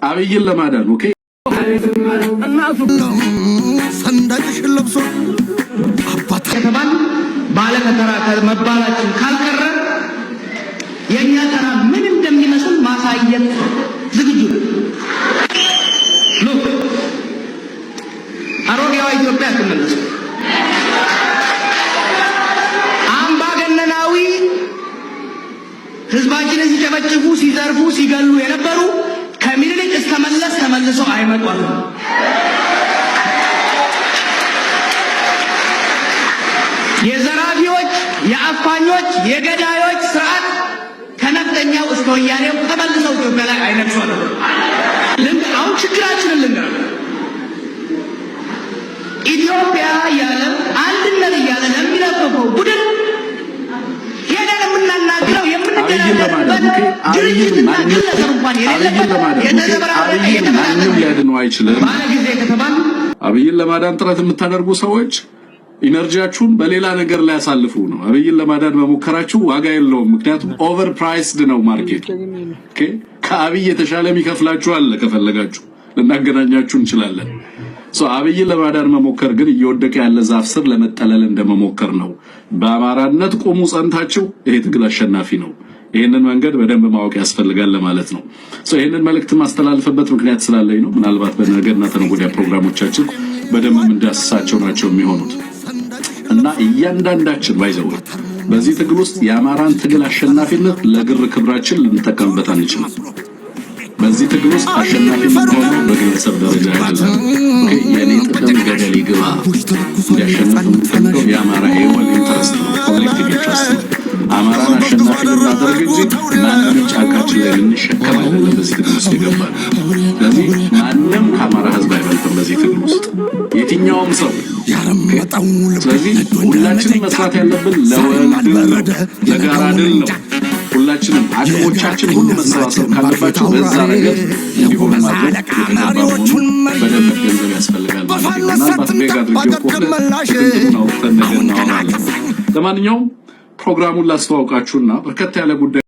አብይን ለማዳን ኦኬ እናቱ ሰንደቅሽ ለብሶ አባታ ከተባል ባለከተራ መባላችን ካልቀረ የኛ ተራ ምን እንደሚመስል ማሳየት ዝግጁ ነው። አሮጌዋ ኢትዮጵያ ተመለሰ። አምባገነናዊ ህዝባችንን ሲጨፈጭፉ ሲዘርፉ ሲገሉ የነበሩ ከምኒልክ እስከ መለስ ተመልሰው አይመጣም። የዘራፊዎች የአፋኞች የገዳዮች ስርዓት ከነፍጠኛው እስከ ወያኔው ተመልሰው ኢትዮጵያ ላይ አይነግሱም። አሁን ችግራችንን ልንገር። ኢትዮጵያ ያለ አንድነት ያለ ለሚለፈፈው ቡድን ሄደን የምናናግረው የምንገናኝበት ድርጅትና ግለሰብ እንኳን የሌለበት አብይን ለማዳን ጥረት የምታደርጉ ሰዎች ኢነርጂያችሁን በሌላ ነገር ላይ ያሳልፉ ነው። አብይን ለማዳን በመከራችሁ ዋጋ የለውም። ምክንያቱም ኦቨር ፕራይስድ ነው ማርኬቱ። ኦኬ ከአብይ የተሻለ የሚከፍላችሁ አለ። ከፈለጋችሁ ልናገናኛችሁ እንችላለን። አብይን ለማዳን መሞከር ግን እየወደቀ ያለ ዛፍ ስር ለመጠለል እንደመሞከር ነው። በአማራነት ቆሙ ጸንታችሁ፣ ይሄ ትግል አሸናፊ ነው። ይሄንን መንገድ በደንብ ማወቅ ያስፈልጋል ለማለት ነው። ይሄንን መልእክት ማስተላለፍበት ምክንያት ስላለኝ ነው። ምናልባት በነገርና ተነገ ወዲያ ፕሮግራሞቻችን በደንብ እንዳስሳቸው ናቸው የሚሆኑት እና እያንዳንዳችን ባይዘው በዚህ ትግል ውስጥ የአማራን ትግል አሸናፊነት ለግር ክብራችን ልንጠቀምበት አንችልም። በዚህ ትግል ውስጥ አሸናፊ የምንሆነው በግለሰብ ደረጃ አይደለም። የኔ ጥቅም ገደል ይግባ ያሸናፊ የምንፈልገው የአማራ ኤወል ኢንተረስት ነው፣ ኮሌክቲቭ ኢንተረስት ነው። አማራን አሸናፊ ልናደርግ እንጂ ማንም ጫካችን ላይ ልንሸከም አይደለም በዚህ ትግል ውስጥ ይገባል። ስለዚህ ማንም ከአማራ ህዝብ አይበልጥም በዚህ ትግል ውስጥ የትኛውም ሰው። ስለዚህ ሁላችንም መስራት ያለብን ለወልድ ለጋራ ድል ነው። ሁላችንም አቅሞቻችን ሁሉ መሰባሰብ ካለባቸው በዛ ነገር እንዲሆን ማድረግ በደንብ ገንዘብ ያስፈልጋል ማለት ነው። ምናልባት ቤጋ አድርጌው ለማንኛውም ፕሮግራሙን ላስተዋውቃችሁና በርከት ያለ ጉዳይ